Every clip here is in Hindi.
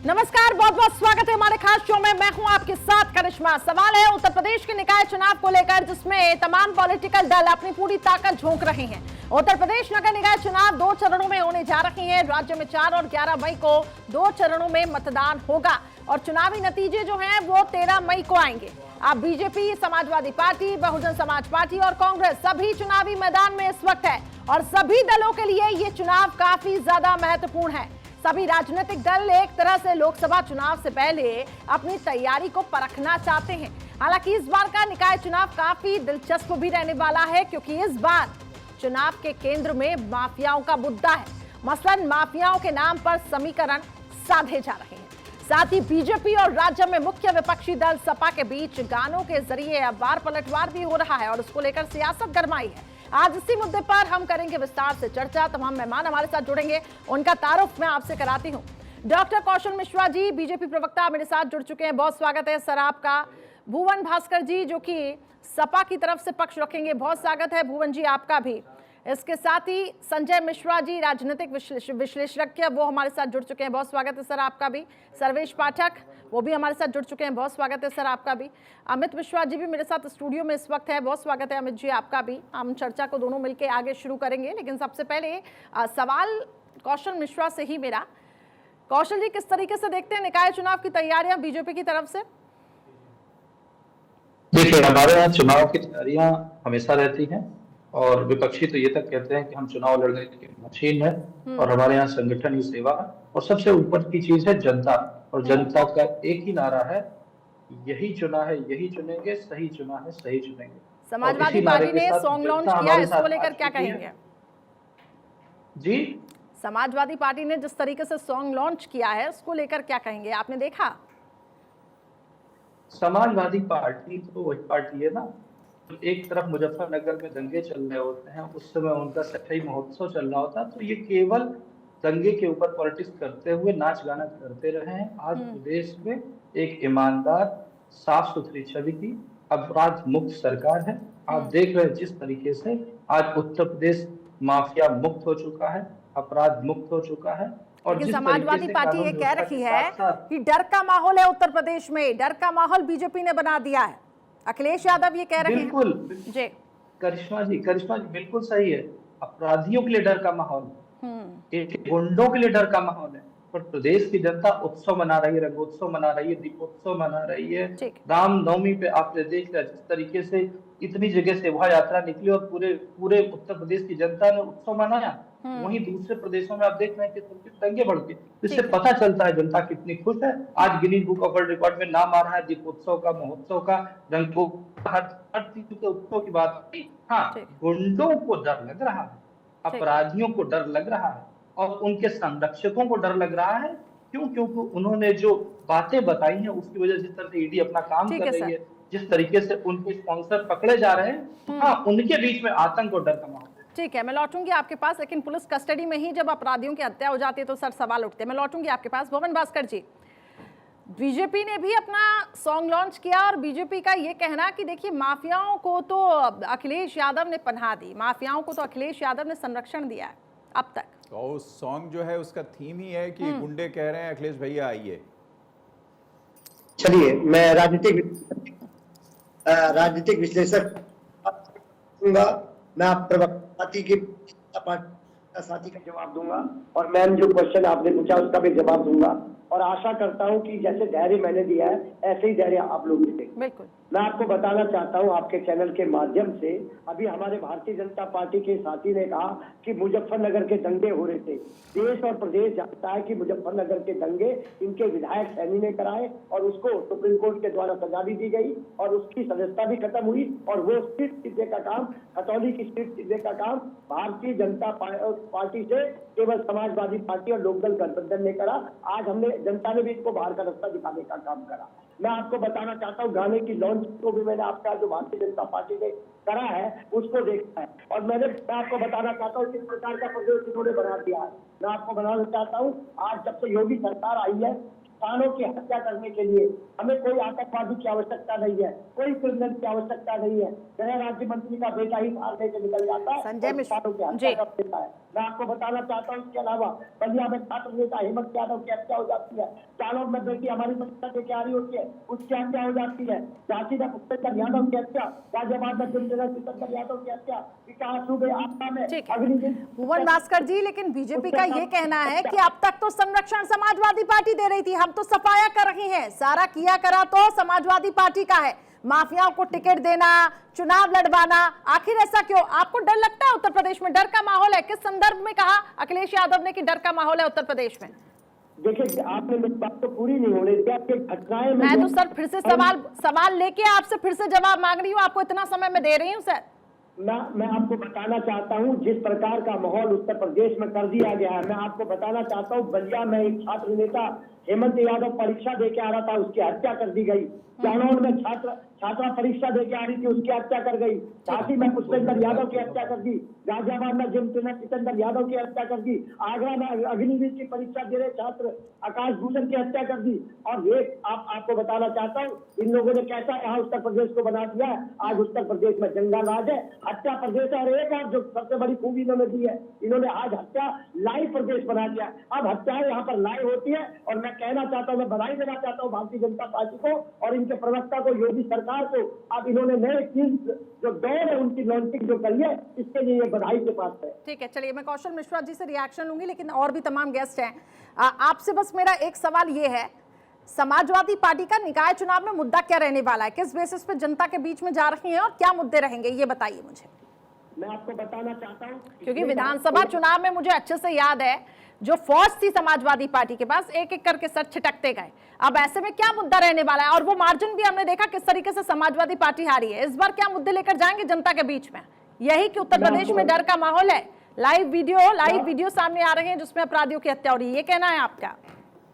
नमस्कार, बहुत बहुत स्वागत है हमारे खास शो में। मैं हूं आपके साथ करिश्मा। सवाल है उत्तर प्रदेश के निकाय चुनाव को लेकर, जिसमें तमाम पॉलिटिकल दल अपनी पूरी ताकत झोंक रहे हैं। उत्तर प्रदेश नगर निकाय चुनाव 2 चरणों में होने जा रहे हैं। राज्य में 4 और 11 मई को 2 चरणों में मतदान होगा और चुनावी नतीजे जो हैं वो 13 मई को आएंगे। अब BJP, Samajwadi party, Bahujan Samaj party और कांग्रेस सभी चुनावी मैदान में इस वक्त है और सभी दलों के लिए ये चुनाव काफी ज्यादा महत्वपूर्ण है। सभी राजनीतिक दल एक तरह से लोकसभा चुनाव से पहले अपनी तैयारी को परखना चाहते हैं। हालांकि इस बार का निकाय चुनाव काफी दिलचस्प भी रहने वाला है, क्योंकि इस बार चुनाव के केंद्र में माफियाओं का मुद्दा है। मसलन माफियाओं के नाम पर समीकरण साधे जा रहे हैं। साथ ही बीजेपी और राज्य में मुख्य विपक्षी दल सपा के बीच गानों के जरिए अब वार पलटवार भी हो रहा है और उसको लेकर सियासत गरमाई है। आज इसी मुद्दे पर हम करेंगे विस्तार से चर्चा। तमाम मेहमान हमारे साथ जुड़ेंगे, उनका तारुफ मैं आपसे कराती हूं। डॉक्टर कौशल मिश्रा जी, बीजेपी प्रवक्ता, मेरे साथ जुड़ चुके हैं। बहुत स्वागत है सर आपका। भुवन भास्कर जी, जो कि सपा की तरफ से पक्ष रखेंगे, बहुत स्वागत है भुवन जी आपका भी। इसके साथ ही संजय मिश्रा जी, राजनीतिक विश्लेषज्ञ, वो हमारे साथ जुड़ चुके हैं। बहुत स्वागत है सर आपका भी। सर्वेश पाठक, वो भी हमारे साथ जुड़ चुके हैं। बहुत स्वागत है सर आपका भी। अमित मिश्रा जी भी मेरे साथ स्टूडियो में इस वक्त है। बहुत स्वागत है अमित जी आपका भी। हम चर्चा को दोनों मिलकर आगे शुरू करेंगे, लेकिन सबसे पहले सवाल कौशल मिश्रा से ही मेरा। कौशल जी, किस तरीके से देखते हैं निकाय चुनाव की तैयारियां बीजेपी की तरफ से? देखिए, हमारे यहाँ चुनाव की तैयारियां हमेशा रहती हैं और विपक्षी तो ये तक कहते हैं कि हम चुनाव लड़ने की मशीन है और हमारे यहाँ संगठन ही सेवा है और सबसे ऊपर की चीज है जनता। और जनता का एक ही नारा है, यही चुना है यही चुनेंगे, सही चुना है सही चुनेंगे। समाजवादी पार्टी ने सॉन्ग लॉन्च किया, इसको लेकर क्या कहेंगे जी? समाजवादी पार्टी ने जिस तरीके से सॉन्ग लॉन्च किया है, उसको लेकर क्या कहेंगे? आपने देखा? समाजवादी पार्टी तो वही पार्टी है ना, एक तरफ मुजफ्फरनगर में दंगे चल रहे होते हैं, उस समय उनका सफाई महोत्सव चल रहा होता है, तो ये केवल दंगे के ऊपर पॉलिटिक्स करते हुए नाच गाना करते रहे हैं। आज प्रदेश में एक ईमानदार, साफ सुथरी छवि की, अपराध मुक्त सरकार है। आप देख रहे हैं जिस तरीके से आज उत्तर प्रदेश माफिया मुक्त हो चुका है, अपराध मुक्त हो चुका है। और लेकिन समाजवादी पार्टी ये कह रही है कि डर का माहौल है उत्तर प्रदेश में, डर का माहौल बीजेपी ने बना दिया है। अखिलेश यादव ये कह रहे हैं। बिल्कुल जी करिश्मा जी बिल्कुल सही है। अपराधियों के लिए डर का माहौल, गुंडों के लिए डर का माहौल है, पर प्रदेश की जनता उत्सव मना रही है, रंगोत्सव मना रही है, दीपोत्सव मना रही है। रामनवमी पे आपने देख लिया जिस तरीके से इतनी जगह शोभा यात्रा निकली और पूरे उत्तर प्रदेश की जनता ने उत्सव मनाया। वहीं दूसरे प्रदेशों में आप देख रहे हैं कि दंगे बढ़ गए। इससे पता चलता है जनता कितनी खुश है। आज Guinness book of world record में नाम आ रहा है दीपोत्सव का, महोत्सव का, रंगों, हर चीज के उत्सव की बात। हाँ, गुंडों को डर लग रहा है, अपराधियों को डर लग रहा है और उनके संरक्षकों को डर लग रहा है। क्यों? क्योंकि उन्होंने जो बातें बताई हैं उसकी वजह से जिस तरह से ईडी अपना काम कर रही है, जिस तरीके से उनके स्पॉन्सर पकड़े जा रहे हैं, हाँ, उनके बीच में आतंक और डर का माहौल। ठीक है, मैं लौटूंगी आपके पास, लेकिन पुलिस कस्टडी में ही जब अपराधियों की हत्या हो जाती है तो सर सवाल उठते हैं। मैं लौटूंगी आपके पास। भुवन भास्कर जी, बीजेपी ने भी अपना सॉन्ग लॉन्च किया और बीजेपी का ये कहना कि देखिए माफियाओं को तो अखिलेश यादव ने पनाह दी, माफियाओं को तो अखिलेश यादव ने संरक्षण दिया है अब तक। और सॉन्ग जो है उसका थीम ही है कि गुंडे कह रहे हैं अखिलेश भैया आइए। चलिए, मैं राजनीतिक विश्लेषक दूंगा। मैं आप पार्टी के साथी का जवाब दूंगा और मैम जो क्वेश्चन आपने पूछा उसका भी जवाब दूंगा और आशा करता हूं कि जैसे धैर्य मैंने दिया है ऐसे ही धैर्य आप लोग देंगे। बिल्कुल। मैं आपको बताना चाहता हूं आपके चैनल के माध्यम से, अभी हमारे भारतीय जनता पार्टी के साथी ने कहा कि मुजफ्फरनगर के दंगे हो रहे थे। देश और प्रदेश जानता है कि मुजफ्फरनगर के दंगे इनके विधायक सैनी ने कराए और उसको सुप्रीम कोर्ट के द्वारा सजा भी दी गई और उसकी सदस्यता भी खत्म हुई और वो सीट जीतने का काम, खतौली की सीट जीतने का काम भारतीय जनता पार्टी से केवल समाजवादी पार्टी और लोकदल गठबंधन ने करा। आज हमने, जनता ने भी इसको बाहर का रास्ता दिखाने का काम करा। मैं आपको बताना चाहता हूँ गाने की लॉन्च को भी मैंने आपका जो भारतीय जनता पार्टी ने करा है उसको देखा है और मैं आपको बताना चाहता हूँ किस प्रकार का प्रदेश इन्होंने बना दिया है। मैं आपको बताना चाहता हूँ आज जब से योगी सरकार आई है, किसानों की हत्या करने के लिए हमें कोई आतंकवादी की आवश्यकता नहीं है, कोई क्रिमिनल की आवश्यकता नहीं है। गृह राज्य मंत्री का बेटा ही मार लेके निकल जाता है, संजय मिश्रा किसानों की हत्या कर देता है। मैं आपको बताना चाहता हूँ। इसके अलावा बलिया में छात्र नेता हेमंत यादव की हत्या हो जाती है, जालौन में बेटी हमारी परीक्षा देके आ रही होती है, उसकी हत्या हो जाती है, झांसी में पुष्पेंद्र यादव की हत्या, गाजियाबाद में पुष्पेंद्र यादव की हत्या, विकास दुबे आपदा में अग्निवीर। भुवन भास्कर जी, लेकिन बीजेपी का ये कहना है कि अब तक तो संरक्षण समाजवादी पार्टी दे रही थी, हम तो सफाया कर रहे हैं, सारा किया करा तो समाजवादी पार्टी का है, माफियाओं को टिकट देना, चुनाव लड़वाना, आखिर ऐसा क्यों? आपको डर लगता है उत्तर प्रदेश में? डर का माहौल है? किस संदर्भ में कहा अखिलेश यादव ने कि डर का माहौल है उत्तर प्रदेश में? देखिए, आपने मेरी बात तो पूरी नहीं होने दिया कि घटनाएं में मैं तो सर फिर से सवाल लेके आपसे फिर से जवाब मांग रही हूँ, आपको इतना समय में दे रही हूँ सर। मैं आपको बताना चाहता हूं जिस प्रकार का माहौल उत्तर प्रदेश में कर दिया गया है। मैं आपको बताना चाहता हूं, बलिया में एक छात्र नेता हेमंत यादव परीक्षा देके आ रहा था, उसकी हत्या कर दी गई। जालौन में छात्रा परीक्षा देके आ रही थी, उसकी हत्या कर गई। झांसी में पुष्पेंद्र यादव की हत्या कर दी, गाजियाबाद में जितेंद्र यादव की हत्या कर दी, आगरा में अग्निवीर की परीक्षा दे रहे छात्र आकाश भूषण की हत्या कर दी। और ये आपको बताना चाहता हूँ, इन लोगों ने कैसा यहाँ उत्तर प्रदेश को बना दिया है। आज उत्तर प्रदेश में जंगल राज है, हत्या प्रदेश है, और एक और जो सबसे बड़ी खूबी इन्होंने दी है, इन्होंने आज हत्या लाइव प्रदेश बना दिया। अब हत्याएं यहाँ पर लाइव होती है, और मैं कहना चाहता हूँ, मैं बधाई देना चाहता हूँ भारतीय जनता पार्टी को और इनके प्रवक्ता को, योगी सरकार को। अब इन्होंने नए चीज जो दौर है उनकी लॉन्चिंग जो करी है, इसके लिए ये बधाई के पास है। ठीक है, चलिए मैं कौशल मिश्रा जी से रिएक्शन लूंगी, लेकिन और भी तमाम गेस्ट हैं। आपसे बस मेरा एक सवाल ये है, समाजवादी पार्टी का निकाय चुनाव में मुद्दा क्या रहने वाला है? किस बेसिस पे जनता के बीच में जा रही है और क्या मुद्दे रहेंगे, ये बताइए मुझे। मैं आपको बताना चाहता हूँ, क्योंकि विधानसभा चुनाव में मुझे अच्छे से याद है, जो फौज थी समाजवादी पार्टी के पास, एक एक करके सर छिटकते गए। अब ऐसे में क्या मुद्दा रहने वाला है? और वो मार्जिन भी हमने देखा किस तरीके से समाजवादी पार्टी हारी है। इस बार क्या मुद्दे लेकर जाएंगे जनता के बीच में? यही कि उत्तर प्रदेश में डर का माहौल है, लाइव वीडियो सामने आ रहे हैं जिसमें अपराधियों की हत्या हो रही है, ये कहना है आपका?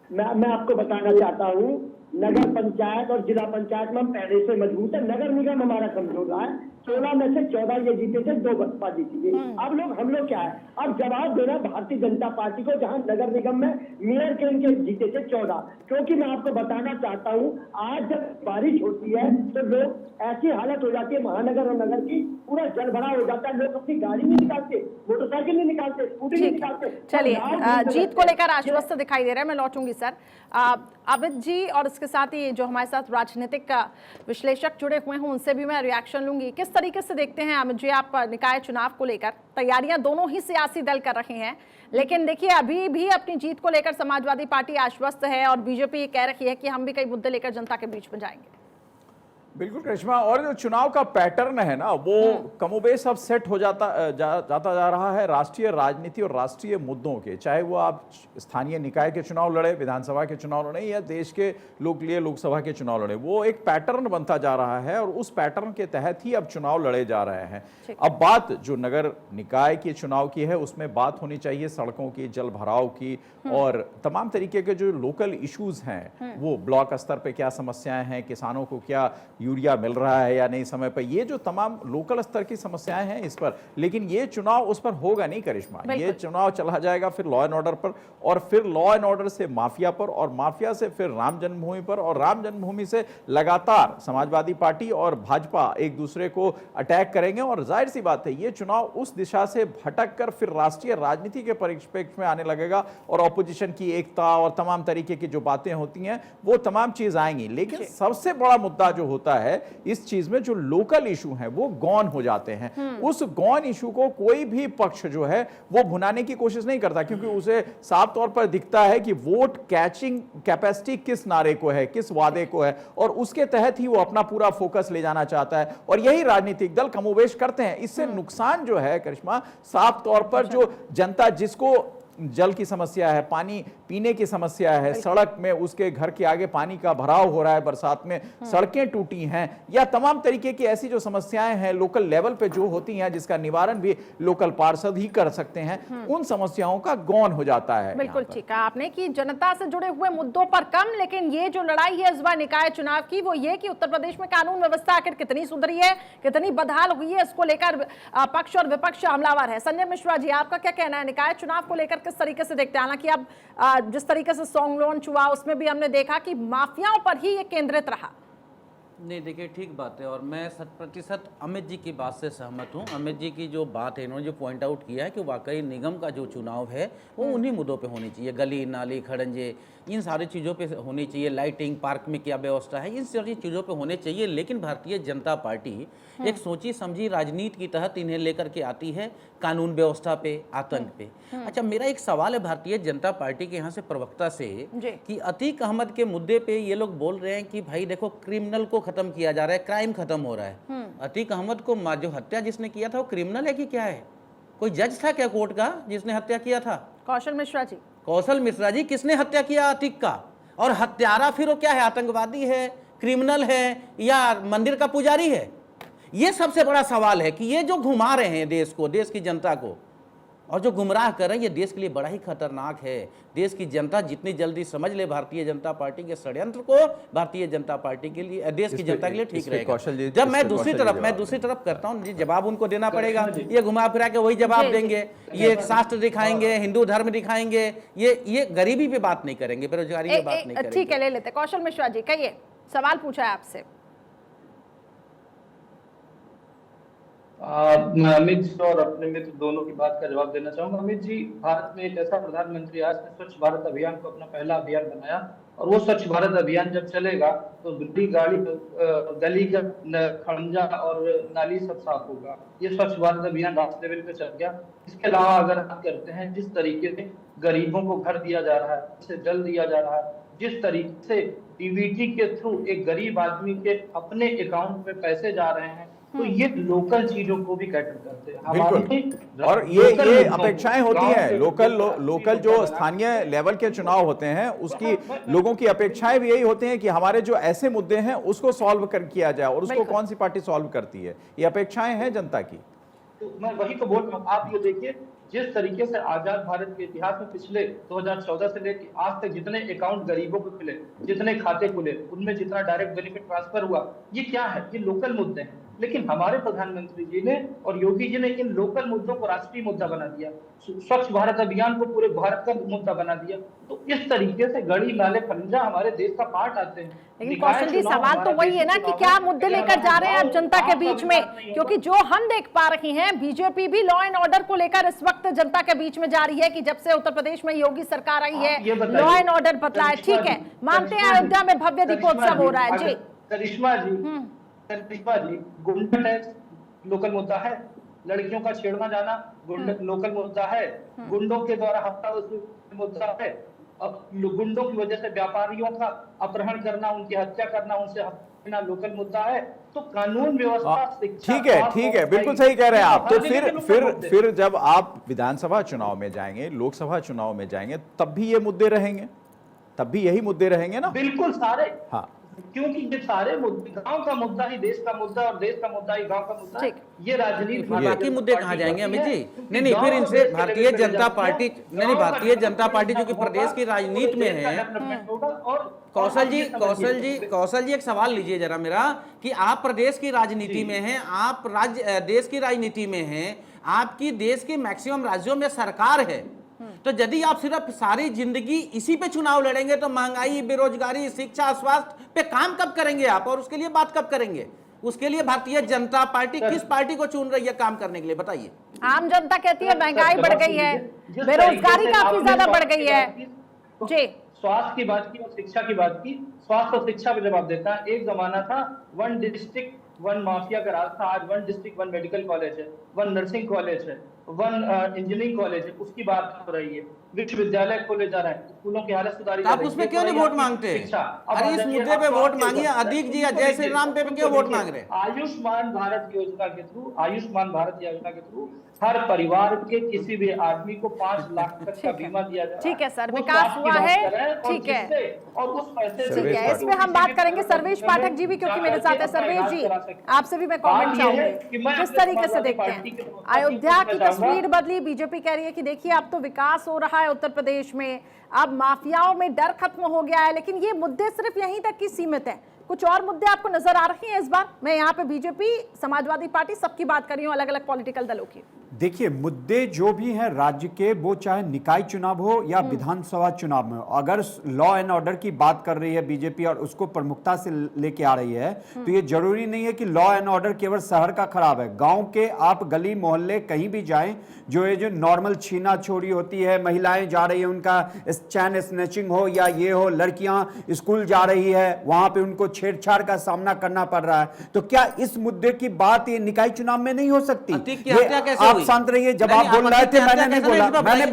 मैं आपको बताना चाहता हूँ, नगर पंचायत और जिला पंचायत में हम पहले से मजबूत है। नगर निगम हमारा कमजोर रहा है, 16 में से 14 ये जीते थे, 2 बसपा जीती थी। अब हम लोग क्या है, अब जवाब देना भारतीय जनता पार्टी को, जहां नगर निगम में मेयर के इनके जीते थे 14। क्योंकि मैं आपको बताना चाहता हूं, आज जब बारिश होती है तो लोग ऐसी हालत हो जाती है महानगर और नगर की, पूरा जल भरा हो जाता है, लोग अपनी गाड़ी नहीं निकालते, मोटरसाइकिल नहीं निकालते, स्कूटी नहीं निकालते। चलिए, जीत को लेकर आश्वस्त दिखाई दे रहा है, मैं लौटूंगी सर। अमित जी और इसके साथ ही जो हमारे साथ राजनीतिक विश्लेषक जुड़े हुए हैं उनसे भी मैं रिएक्शन लूंगी। किस तरीके से देखते हैं अमित जी आप निकाय चुनाव को लेकर? तैयारियां दोनों ही सियासी दल कर रहे हैं, लेकिन देखिए अभी भी अपनी जीत को लेकर समाजवादी पार्टी आश्वस्त है और बीजेपी ये कह रही है कि हम भी कई मुद्दे लेकर जनता के बीच में जाएंगे। बिल्कुल करिश्मा, और जो चुनाव का पैटर्न है ना, वो कमोबेश अब सेट हो जाता जा रहा है राष्ट्रीय राजनीति और राष्ट्रीय मुद्दों के। चाहे वो आप स्थानीय निकाय के चुनाव लड़े, विधानसभा के चुनाव लड़े, या देश के लोकसभा के चुनाव लड़े, वो एक पैटर्न बनता जा रहा है और उस पैटर्न के तहत ही अब चुनाव लड़े जा रहे हैं। अब बात जो नगर निकाय के चुनाव की है, उसमें बात होनी चाहिए सड़कों की, जल भराव की, और तमाम तरीके के जो लोकल इश्यूज हैं, वो ब्लॉक स्तर पे क्या समस्याएं हैं, किसानों को क्या यूरिया मिल रहा है या नहीं समय पर, ये जो तमाम लोकल स्तर की समस्याएं हैं इस पर। लेकिन ये चुनाव उस पर होगा नहीं करिश्मा, ये चुनाव चला जाएगा फिर लॉ एंड ऑर्डर पर, और फिर लॉ एंड ऑर्डर से माफिया पर, और माफिया से फिर राम जन्मभूमि पर, और राम जन्मभूमि से लगातार समाजवादी पार्टी और भाजपा एक दूसरे को अटैक करेंगे। और जाहिर सी बात है, ये चुनाव उस दिशा से भटक कर फिर राष्ट्रीय राजनीति के परिप्रेक्ष्य में आने लगेगा, और ऑपोजिशन की एकता और तमाम तरीके की जो बातें होती हैं वो तमाम चीज आएंगी। लेकिन सबसे बड़ा मुद्दा जो होता है इस चीज में, जो लोकल इशू हैं वो गौन हो जाते हैं। उस गौन इशू को कोई भी पक्ष जो है वो भुनाने की कोशिश नहीं करता, क्योंकि उसे साफ तौर पर दिखता है कि वोट कैचिंग कैपेसिटी किस नारे को है, किस वादे को है, और उसके तहत ही वो अपना पूरा फोकस ले जाना चाहता है। और यही राजनीतिक दल कमोबेश करते हैं। इससे नुकसान जो है करिश्मा, साफ तौर पर जो जनता जिसको जल की समस्या है, पानी पीने की समस्या है, सड़क में उसके घर के आगे पानी का भराव हो रहा है, बरसात में सड़कें टूटी हैं, या तमाम तरीके की ऐसी जो समस्याएं हैं लोकल लेवल पे जो होती हैं, जिसका निवारण भी लोकल पार्षद ही कर सकते हैं, उन समस्याओं का गौन हो जाता है। बिल्कुल ठीक है आपने कि जनता से जुड़े हुए मुद्दों पर कम, लेकिन ये जो लड़ाई है इस बार निकाय चुनाव की, वो ये कि उत्तर प्रदेश में कानून व्यवस्था आखिर कितनी सुधरी है, कितनी बदहाल हुई है, इसको लेकर पक्ष और विपक्ष हमलावर है। संजय मिश्रा जी, आपका क्या कहना है? निकाय चुनाव को लेकर किस तरीके से देखते हैं? हालांकि अब जिस तरीके से सॉन्ग लॉन्च हुआ उसमें भी हमने देखा कि माफियाओं पर ही ये केंद्रित रहा। नहीं देखिए, ठीक बात है और मैं 100% अमित जी की बात से सहमत हूँ। अमित जी की जो बात है, इन्होंने जो पॉइंट आउट किया है कि वाकई निगम का जो चुनाव है वो उन्हीं मुद्दों पे होनी चाहिए। गली नाली खड़ंजे इन सारी चीज़ों पे होनी चाहिए, लाइटिंग, पार्क में क्या व्यवस्था है, इन सारी चीज़ों पे होने चाहिए। लेकिन भारतीय जनता पार्टी एक सोची समझी राजनीति की तहत इन्हें लेकर के आती है कानून व्यवस्था पे, आतंक पे। अच्छा, मेरा एक सवाल है भारतीय जनता पार्टी के यहाँ से प्रवक्ता से कि अतीक अहमद के मुद्दे पे ये लोग बोल रहे हैं कि भाई देखो क्रिमिनल को खत्म किया जा रहा है, क्राइम खत्म हो रहा है। अतीक अहमद को जो हत्या जिसने किया था वो क्रिमिनल है कि क्या है? कोई जज था क्या कोर्ट का जिसने हत्या किया था? कौशल मिश्रा जी। कौशल मिश्रा जी। किसने हत्या किया अतीक का? और हत्यारा फिर वो क्या है? आतंकवादी है, क्रिमिनल है या मंदिर का पुजारी है? ये सबसे बड़ा सवाल है कि ये जो घुमा रहे हैं देश को, देश की जनता को, और जो गुमराह कर रहे हैं, ये देश के लिए बड़ा ही खतरनाक है। देश की जनता जितनी जल्दी समझ ले भारतीय जनता पार्टी के षड्यंत्र को, भारतीय जनता पार्टी के लिए, देश की जनता के लिए ठीक रहेगा। जब मैं दूसरी तरफ करता हूँ जी, जवाब उनको देना पड़ेगा। ये घुमा फिरा के वही जवाब देंगे, ये शास्त्र दिखाएंगे, हिंदू धर्म दिखाएंगे, ये गरीबी पे बात नहीं करेंगे, बेरोजगारी पे बात नहीं करेंगे। ठीक है, ले लेते। कौशल मिश्रा जी, कहिए, सवाल पूछा है आपसे। मैं अमित जी और अपने मित्र दोनों की बात का जवाब देना चाहूंगा। अमित जी, भारत में एक ऐसा प्रधानमंत्री आज ने स्वच्छ भारत अभियान को अपना पहला अभियान बनाया, और वो स्वच्छ भारत अभियान जब चलेगा तो गली खड़ंजा और नाली सब साफ होगा। ये स्वच्छ भारत अभियान राष्ट्रीय लेवल पे चल गया। इसके अलावा अगर आप करते हैं, जिस तरीके से गरीबों को घर दिया जा रहा है, जिसे जल दिया जा रहा है, जिस तरीके से डीबीटी के थ्रू एक गरीब आदमी के अपने अकाउंट में पैसे जा रहे हैं, तो ये लोकल चीजों को भी कैटर करते हैं। बिल्कुल। और ये अपेक्षाएं होती हैं, लोकल जो स्थानीय लेवल के चुनाव होते हैं उसकी लोगों की अपेक्षाएं भी यही होती हैं कि हमारे जो ऐसे मुद्दे हैं उसको सॉल्व किया जाए, और उसको कौन सी पार्टी सॉल्व करती है, ये अपेक्षाएं हैं जनता की। तो मैं वही तो बोल रहा हूँ। आप ये देखिए, जिस तरीके से आजाद भारत के इतिहास में पिछले 2014 से लेकर आज तक जितने अकाउंट गरीबों को खुले, जितने खाते खुले, उनमें जितना डायरेक्ट बेनिफिट ट्रांसफर हुआ, ये क्या है? ये लोकल मुद्दे हैं। लेकिन हमारे प्रधानमंत्री जी ने और योगी जी ने इन लोकल मुद्दों को राष्ट्रीय मुद्दा बना दिया, स्वच्छ भारत अभियान को पूरे भारत का मुद्दा बना दिया। तो इस तरीके से गली नाले खड़ंजा हमारे देश का पार्ट आते हैं। लेकिन कौशल जी, सवाल तो वही है ना कि क्या मुद्दे लेकर जा रहे हैं आप जनता के बीच में? क्योंकि जो हम देख पा रहे हैं, बीजेपी भी लॉ एंड ऑर्डर को लेकर इस वक्त जनता के बीच में जा रही है कि जब से उत्तर प्रदेश में योगी सरकार आई है, लॉ एंड ऑर्डर बदला है। ठीक है, मानते हैं अयोध्या में भव्य दीपोत्सव हो रहा है जी। करिश्मा जी, गुंडा टैक्स लोकल मुद्दा है, लड़कियों का छेड़ना जाना लोकल मुद्दा है, गुंडों के द्वारा हत्या वसूली मुद्दा है, अब गुंडों की वजह से व्यापारियों का अपहरण करना, उनकी हत्या करना, उनसे हत्या लोकल मुद्दा है। तो कानून व्यवस्था, शिक्षा, ठीक है, बिल्कुल सही कह रहे हैं आप। तो फिर जब आप विधानसभा चुनाव में जाएंगे, लोकसभा चुनाव में जाएंगे, तब भी ये मुद्दे रहेंगे, तब भी यही मुद्दे रहेंगे ना? बिल्कुल सारे। हाँ, क्योंकि ये सारे मुद्दे, गांव का मुद्दा ही देश का मुद्दा और देश का मुद्दा ही गांव का मुद्दा है। ये राजनीति, बाकी मुद्दे कहाँ जाएंगे अमित जी? नहीं, फिर इनसे भारतीय जनता पार्टी, नहीं, भारतीय जनता पार्टी जो कि प्रदेश की राजनीति में है। कौशल जी एक सवाल लीजिए जरा मेरा, कि आप प्रदेश की राजनीति में हैं, आप देश की राजनीति में हैं, आपकी देश के मैक्सिमम राज्यों में सरकार है, तो यदि आप सिर्फ सारी जिंदगी इसी पे चुनाव लड़ेंगे तो महंगाई, बेरोजगारी, शिक्षा, स्वास्थ्य पे काम कब करेंगे आप, और उसके लिए बात कब करेंगे? उसके लिए भारतीय जनता पार्टी किस पार्टी को चुन रही है काम करने के लिए, बताइए। आम जनता कहती है महंगाई बढ़ गई है, बेरोजगारी काफी ज्यादा बढ़ गई है जी। स्वास्थ्य की बात की और शिक्षा की बात की, स्वास्थ्य और शिक्षा पे जवाब देता है। एक जमाना था 1 डिस्ट्रिक्ट 1 माफिया का राज था, आज 1 डिस्ट्रिक्ट 1 मेडिकल कॉलेज है, 1 नर्सिंग कॉलेज है, 1 इंजीनियरिंग कॉलेज है, उसकी बात हो रही है। विश्वविद्यालय खोले जा रहे हैं, स्कूलों की हालत सुधारी। आप उसमें क्यों नहीं वोट मांगते? अरे इस मुद्दे पे वोट मांगिए, अधिक जी जय श्री राम पे क्यों वोट मांग रहे हैं? आयुष्मान भारत योजना के थ्रू हर परिवार के किसी भी आदमी को 5 लाख तक का बीमा दिया जा रहा है। ठीक है सर, विकास हुआ है, ठीक है, और उस पैसे से, ठीक है, इसमें हम बात करेंगे। सर्वेश पाठक जी भी क्योंकि मेरे साथ है। सर्वेश जी, आपसे भी मैं कमेंट चाहूंगी, किस तरीके से देखते हैं अयोध्या की तस्वीर बदली? बीजेपी कह रही है कि देखिए अब तो विकास हो रहा है उत्तर प्रदेश में, अब माफियाओं में डर खत्म हो गया है, लेकिन ये मुद्दे सिर्फ यहीं तक की सीमित है। कुछ और मुद्दे आपको नजर आ रहे हैं इस बार? मैं यहाँ पे बीजेपी, समाजवादी पार्टी सबकी बात कर रही हूँ, अलग अलग पॉलिटिकल दलों की। देखिए, मुद्दे जो भी हैं राज्य के, वो चाहे निकाय चुनाव हो या विधानसभा चुनाव में हो, अगर लॉ एंड ऑर्डर की बात कर रही है बीजेपी और उसको प्रमुखता से लेके आ रही है, तो ये जरूरी नहीं है कि लॉ एंड ऑर्डर केवल शहर का खराब है। गांव के आप गली मोहल्ले कहीं भी जाएं, जो नॉर्मल छीना छोड़ी होती है, महिलाएं जा रही है, उनका चैन स्नैचिंग हो या ये हो, लड़कियां स्कूल जा रही है, वहां पे उनको छेड़छाड़ का सामना करना पड़ रहा है, तो क्या इस मुद्दे की बात ये निकाय चुनाव में नहीं हो सकती? अतीक की हत्या कैसे आप हुई? शांत रहिए, जब नहीं, आप बोल रहे थे मैंने नहीं बोला, मैंने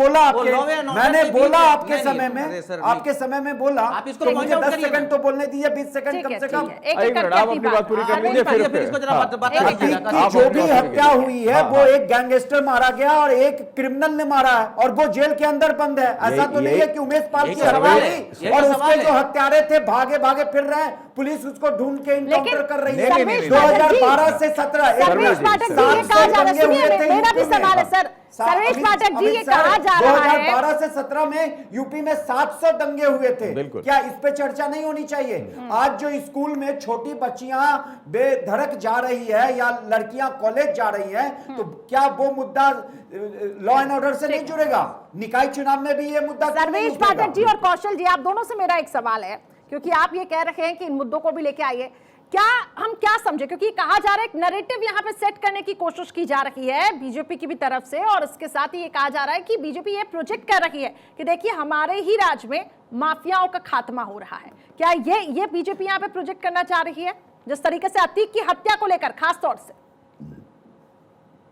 बोला आपके समय में, आपके समय में बोला। आप इसको तो point मुझे out 10 करिए सेकंड ना। तो बोलने दीजिए, 20 सेकंड ठीक कम है, से कम। ठीक है। एक एक एक मिनट, करके आप अपनी अपनी बात पूरी कर हाँ, लीजिए, फिर फिर इसको जरा हाँ। बात अतीक कीजिएगा। की जो भी हत्या हुई है वो एक गैंगस्टर मारा गया और एक क्रिमिनल ने मारा है और वो जेल के अंदर बंद है। ऐसा तो नहीं है कि उमेश पाल यही की तो हत्या सवाल हुई है, यही और तो उसके सवाल जो है। हत्यारे थे भागे भागे फिर रहे हैं, पुलिस उसको ढूंढ के इनकाउंटर कर रही है। नहीं, नहीं, नहीं, 2012 से 17 सर्वेश पाठक जी ये कहा जा रहा है, सुनिए मेरा भी सवाल है सर, सर्वेश पाठक जी ये कहा जा रहा है 2012 से 17 में यूपी में 700 दंगे हुए थे। बिल्कुल। क्या इस पे चर्चा नहीं होनी चाहिए? आज जो स्कूल में छोटी बच्चियां बेधड़क जा रही है या लड़कियां कॉलेज जा रही हैं, तो क्या वो मुद्दा लॉ एंड ऑर्डर से नहीं जुड़ेगा? निकाय चुनाव में भी ये मुद्दा क्यों नहीं सर्वेश उठेगा? पाठक जी और कौशल जी, आप दोनों से मेरा एक सवाल है, क्योंकि आप ये कह रहे हैं कि इन मुद्दों को भी लेके आइए, क्या हम क्या समझे, क्योंकि कहा जा रहा है एक नैरेटिव यहाँ पे सेट करने की कोशिश की जा रही है बीजेपी की भी तरफ से, और इसके साथ ही ये कहा जा रहा है कि बीजेपी ये प्रोजेक्ट कर रही है कि देखिए हमारे ही राज्य में माफियाओं का खात्मा हो रहा है। क्या ये बीजेपी यहाँ पे प्रोजेक्ट करना चाह रही है, जिस तरीके से अतीक की हत्या को लेकर खास तौर से?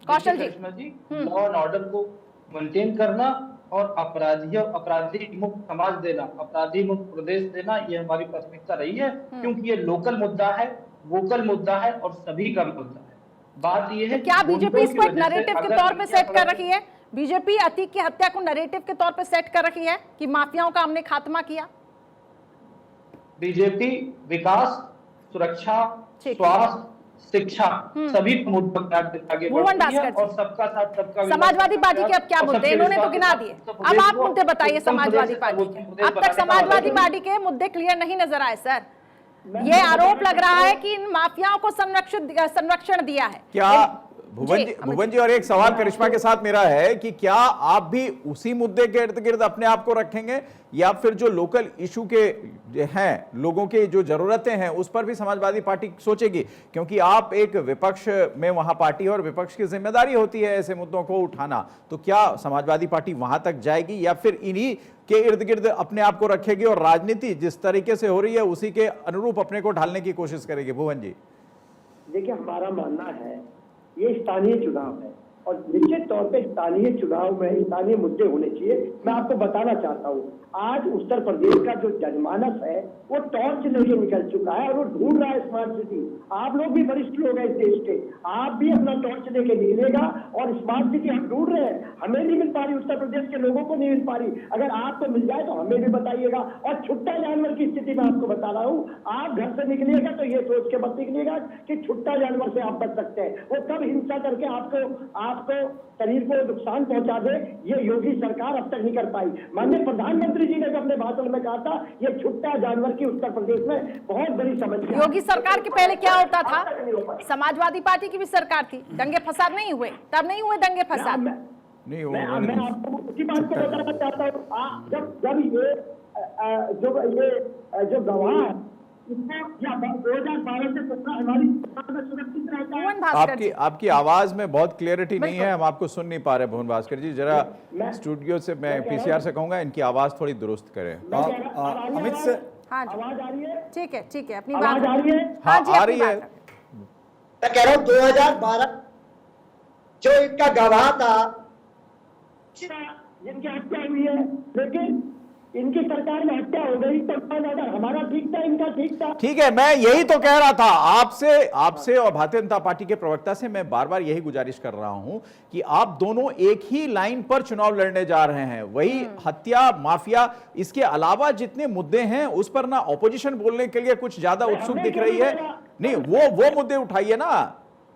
कौशल जी, लॉ एंड ऑर्डर को मेंटेन करना और अपराधी मुक्त समाज देना, अपराधी मुक्त प्रदेश देना, ये हमारी प्राथमिकता रही है, क्योंकि ये लोकल मुद्दा है, वोकल मुद्दा है और सभी का मुद्दा है। बात ये है तो क्या कि बीजेपी इसको एक गुंडों की वजह से नैरेटिव के अगर तौर पे हत्या सेट कर रही है? बीजेपी अतीक की हत्या को नैरेटिव के तौर पे सेट कर रही है कि माफियाओं का हमने खात्मा किया? बीजेपी विकास, सुरक्षा, ठीक है। स्वास्थ्य, शिक्षा सभी मुद्दों पर आगे भुवन बढ़ती है भास्कर जी। और सबका साथ सबका विकास, समाजवादी पार्टी के अब क्या और मुद्दे, सबके इन्होंने तो विश्वास गिना के दिए, साथ अब आप को मुद्दे बताइए उत्तम समाजवादी प्रदेश पार्टी उत्तम के। प्रदेश अब तक बनाने का समाजवादी आंदोलन। पार्टी के मुद्दे क्लियर नहीं नजर आए सर। ये आरोप लग रहा है कि इन माफियाओं को संरक्षण दिया है। क्या जी, भुवन जी, और एक सवाल करिश्मा के साथ मेरा है कि क्या आप भी उसी मुद्दे के इर्द गिर्द अपने आप को रखेंगे, या फिर जो लोकल इशू के हैं, लोगों के जो जरूरतें हैं, उस पर भी समाजवादी पार्टी सोचेगी? क्योंकि आप एक विपक्ष में वहां पार्टी, और विपक्ष की जिम्मेदारी होती है ऐसे मुद्दों को उठाना, तो क्या समाजवादी पार्टी वहां तक जाएगी या फिर इन्हीं के इर्द गिर्द अपने आप को रखेगी और राजनीति जिस तरीके से हो रही है उसी के अनुरूप अपने को ढालने की कोशिश करेगी? भुवन जी, देखिए, हमारा मानना है ये स्थानीय चुनाव है और निश्चित तौर पे स्थानीय चुनाव में स्थानीय मुद्दे होने चाहिए। मैं आपको बताना चाहता हूँ, आज उत्तर प्रदेश का जो जनमानस है वो टॉर्च लेके निकल चुका है और वो ढूंढ रहा है स्मार्ट सिटी। आप लोग भी वरिष्ठ लोग हैं इस देश के, आप भी अपना टॉर्च लेके निकलेगा और स्मार्ट सिटी हम ढूंढ रहे हैं, हमें नहीं मिल पा रही, उत्तर प्रदेश के लोगों को नहीं मिल पा रही। अगर आपको मिल जाए तो हमें भी बताइएगा। और छुट्टा जानवर की स्थिति में आपको बता रहा हूँ, आप घर से निकलिएगा तो ये सोच के मत निकलिएगा कि छुट्टा जानवर से आप बच सकते हैं। वो कब हिंसा करके आपको शरीर को नुकसान पहुंचा दे, ये योगी सरकार अब तक नहीं कर पाई। माननीय प्रधानमंत्री जी ने अपने भाषण में कहा था ये छुट्टा जानवर की उत्तर प्रदेश में बहुत बड़ी समस्या है। योगी सरकार के पहले क्या होता था? समाजवादी पार्टी की भी सरकार थी, दंगे फसाद नहीं हुए, तब नहीं हुए दंगे फसाद? नहीं मैं आपको उसी बात को बताना चाहता हूँ। जब ये जो गवाह है, 2012 से 17 हमारी सरकार में सुरक्षित रहता है। भुवन भास्कर जी, आपकी आवाज में बहुत क्लियरिटी नहीं है, हम आपको सुन नहीं पा रहे। भुवन भास्कर जी, जरा स्टूडियो से, मैं पीसीआर से कहूंगा इनकी आवाज थोड़ी दुरुस्त करें। अमित से हाँ जी, आवाज आ रही है? ठीक है, अपनी आवाज बात आ रही है? हाँ जी, आ अपनी रही है। बात रखें। मैं कह रहा हूँ 2012 जो इनका गवाह था, जिनकी हत्या हुई है, लेकिन इनकी सरकार में हत्या हो गई तो हमारा ठीक था, इनका ठीक था। ठीक है, मैं यही तो कह रहा था आपसे और भारतीय जनता पार्टी के प्रवक्ता से मैं बार बार यही गुजारिश कर रहा हूं कि आप दोनों एक ही लाइन पर चुनाव लड़ने जा रहे हैं। वही हत्या, माफिया, इसके अलावा जितने मुद्दे हैं उस पर ना ऑपोजिशन बोलने के लिए कुछ ज्यादा उत्सुक दिख रही है। नहीं, वो मुद्दे उठाइए ना।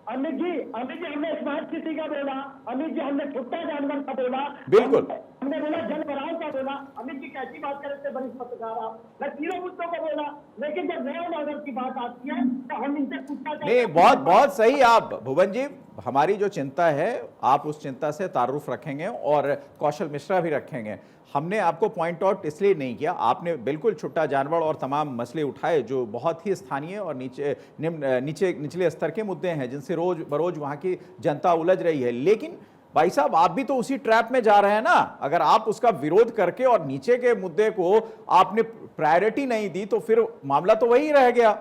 अमित जी हमने स्मार्ट सिटी का बोला, अमित जी हमने छुट्टा जानवर का बोला, बिल्कुल। हमने बोला जल भराव का बोला, बोला, अमित जी कैसी बात कर रहे थे वरिष्ठ पत्रकार आप, मैं तीनों मुद्दों को बोला, लेकिन जब लॉ एंड ऑर्डर की बात आती है तो हम इनसे पूछना चाहते नहीं, हैं। बहुत बहुत सही। आप भुवन जी, हमारी जो चिंता है आप उस चिंता से तारुफ रखेंगे और कौशल मिश्रा भी रखेंगे। हमने आपको पॉइंट आउट इसलिए नहीं किया, आपने बिल्कुल छुट्टा जानवर और तमाम मसले उठाए जो बहुत ही स्थानीय और निचले स्तर के मुद्दे हैं जिनसे रोज बरोज वहां की जनता उलझ रही है। लेकिन भाई साहब, आप भी तो उसी ट्रैप में जा रहे हैं ना। अगर आप उसका विरोध करके और नीचे के मुद्दे को आपने प्रायोरिटी नहीं दी तो फिर मामला तो वही रह गया।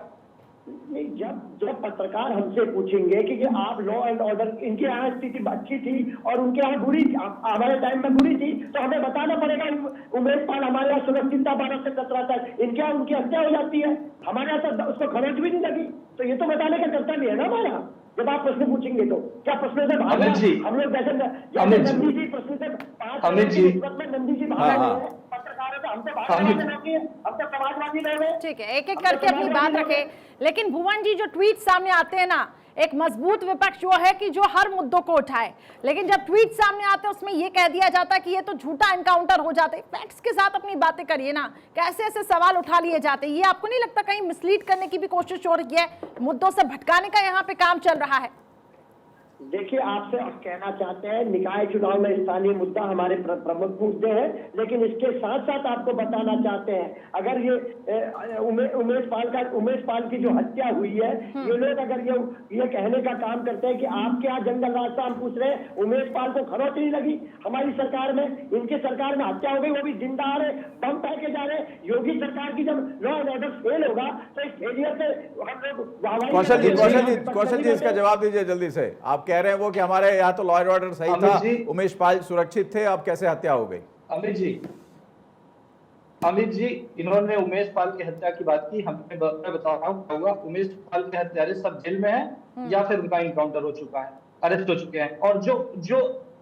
नहीं, जब पत्रकार हमसे पूछेंगे कि आप लॉ एंड ऑर्डर, इनके यहाँ स्थिति अच्छी थी और उनके यहाँ बुरी, हमारे टाइम में बुरी थी, तो हमें बताना पड़ेगा। उमेश पाल हमारे यहाँ सुरक्षित था 12 से 17 तक, इनके यहाँ उनकी हत्या हो जाती है, हमारे यहाँ तो उसको खरोच भी नहीं लगी, तो ये तो बताने का कर्तव्य है ना हमारा। जब आप प्रश्न पूछेंगे तो क्या प्रश्न से भाग हम लोग जैसे नंदी जी प्रश्न से नंदी जी भाग रहे हैं, पत्रकार तो हमसे भाग रहे हैं, हम तो समाजवादी रहे। ठीक है, एक एक करके अपनी बात रखे। लेकिन भुवन जी, जो ट्वीट सामने आते हैं ना, एक मजबूत विपक्ष जो है कि जो हर मुद्दों को उठाए, लेकिन जब ट्वीट सामने आते हैं उसमें ये कह दिया जाता है कि ये तो झूठा एनकाउंटर हो जाते। फैक्ट्स के साथ अपनी बातें करिए ना, कैसे ऐसे सवाल उठा लिए जाते हैं। ये आपको नहीं लगता कहीं मिसलीड करने की भी कोशिश हो रही है, मुद्दों से भटकाने का यहाँ पे काम चल रहा है? देखिए, आपसे आप कहना चाहते हैं निकाय चुनाव में स्थानीय मुद्दा हमारे प्रमुख मुद्दे हैं, लेकिन इसके साथ साथ आपको बताना चाहते हैं अगर ये उमेश पाल की जो हत्या हुई है, ये लोग अगर ये कहने का काम करते हैं कि आपके यहाँ जंगल रास्ता, हम पूछ रहे हैं उमेश पाल को खरोच नहीं लगी हमारी सरकार में, इनकी सरकार में हत्या हो गई, वो भी जिंदा आ रहे, बम फेंके जा रहे। योगी सरकार की जब लॉ एंड ऑर्डर फेल होगा तो इस फेलियर से हम लोग कौशल जी इसका जवाब दीजिए जल्दी से। आप कह रहे हैं वो कि हमारे यहाँ तो लॉ एंड ऑर्डर सही था, उमेश पाल सुरक्षित थे, अब कैसे हत्या हो गई? अमित जी, इन्होंने उमेश पाल की हत्या की बात की, मैं बता रहा हूँ क्या हुआ। उमेश पाल के हत्यारे सब जेल में हैं या फिर उनका इनकाउंटर हो चुका है, अरेस्ट हो चुके हैं, और जो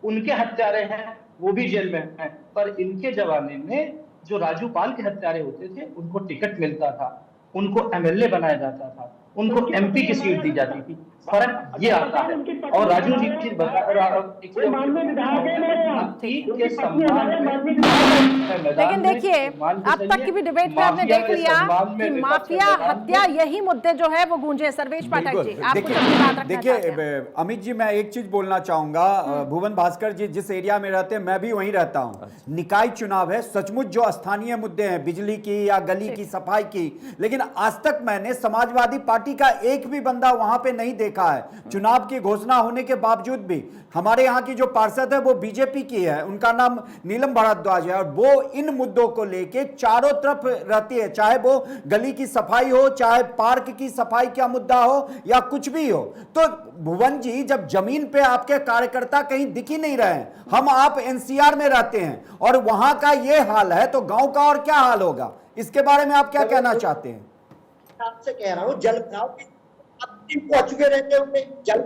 उनके हत्यारे हैं वो भी जेल में हैं। पर इनके जमाने में जो राजू पाल के हत्यारे होते थे उनको टिकट मिलता था, उनको एमएलए बनाया जाता था, उनको एमपी की सीट दी जाती थी। फर्क ये आता है। और राजू जी की लेकिन देखिए, अब तक की भी डिबेट में आपने देख लिया कि माफिया हत्या यही मुद्दे जो है वो गूंजे। सर्वेश पाठक जी, आप कुछ अपनी बात रखना चाहते हैं? देखिए अमित जी, मैं एक चीज बोलना चाहूंगा। भुवन भास्कर जी जिस एरिया में रहते हैं मैं भी वहीं रहता हूं। निकाय चुनाव है, सचमुच जो स्थानीय मुद्दे हैं, बिजली की या गली की सफाई की, लेकिन आज तक मैंने समाजवादी पार्टी का एक भी बंदा वहां पे नहीं देखा है। चुनाव की घोषणा होने के बावजूद भी हमारे यहाँ की जो पार्षद है वो बीजेपी की है, उनका नाम नीलम भारद्वाज है, और वो इन मुद्दों को लेके चारों तरफ रहती है, चाहे वो गली की सफाई हो, चाहे पार्क की सफाई का मुद्दा हो या कुछ भी हो। तो भुवन जी, जब जमीन पे आपके कार्यकर्ता कहीं दिख ही नहीं रहे हैं, हम आप एनसीआर में रहते हैं और वहां का ये हाल है, तो गांव का और क्या हाल होगा? इसके बारे में आप क्या कहना चाहते हैं? आपसे कह रहा हूँ, जल पहुंच चुके रहते होंगे, जल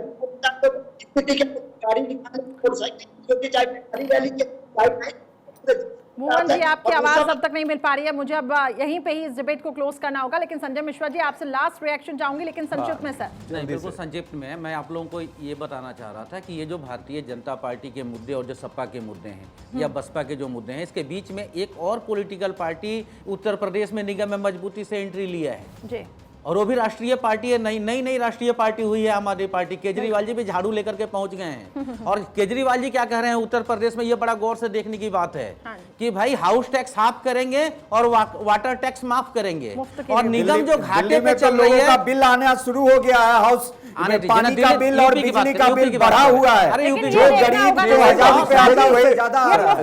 मोहन जी, आपकी आवाज अब तक नहीं मिल पा रही है, मुझे अब यहीं पे ही इस डिबेट को क्लोज करना होगा। लेकिन संजय मिश्रा जी, आपसे लास्ट रिएक्शन चाहूंगी, लेकिन संक्षिप्त में सर। नहीं, बिल्कुल संक्षिप्त में मैं आप लोगों को ये बताना चाह रहा था कि ये जो भारतीय जनता पार्टी के मुद्दे और जो सपा के मुद्दे हैं या बसपा के जो मुद्दे हैं, इसके बीच में एक और पॉलिटिकल पार्टी उत्तर प्रदेश में निगम में मजबूती से एंट्री लिया है जी, और वो भी राष्ट्रीय पार्टी है, नई राष्ट्रीय पार्टी हुई है आम आदमी पार्टी। केजरीवाल जी भी झाड़ू लेकर के पहुंच गए हैं। और केजरीवाल जी क्या कह रहे हैं उत्तर प्रदेश में, ये बड़ा गौर से देखने की बात है कि भाई हाउस टैक्स हाफ करेंगे और वाटर टैक्स माफ करेंगे। और निगम जो घाटे पे चल रही है, बिल आना शुरू हो गया है, हाउस पानी का बिल और बिजली का बिल बढ़ा हुआ है। जो गरीब 2000 रुपए आता है वही ज्यादा आ रहा है।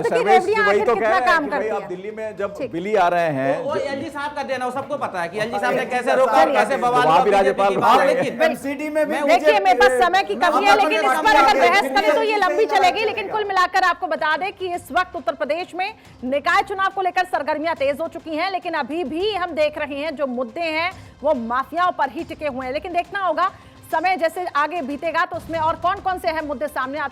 वही तो कह रहे हैं कि भाई आप दिल्ली में जब बिल ही आ रहे हैं, वो एलजी साहब का देना, वो सबको पता है कि एलजी साहब ने कैसे रोका, कैसे बवाल। राज्यपाल एमसीडी में भी देखिए, मेरे पास समय की कमी है, लेकिन इस पर अगर बहस करें तो ये लंबी चलेगी। लेकिन कुल मिलाकर आपको बता दें कि इस वक्त उत्तर प्रदेश में निकाय चुनाव को लेकर सरगर्मियां तेज हो चुकी हैं, लेकिन अभी भी हम देख रहे हैं जो मुद्दे हैं वो माफियाओं पर ही टिके हुए हैं। लेकिन देखना होगा समय जैसे आगे बीतेगा तो उसमें और कौन कौन से अहम मुद्दे सामने आते हैं।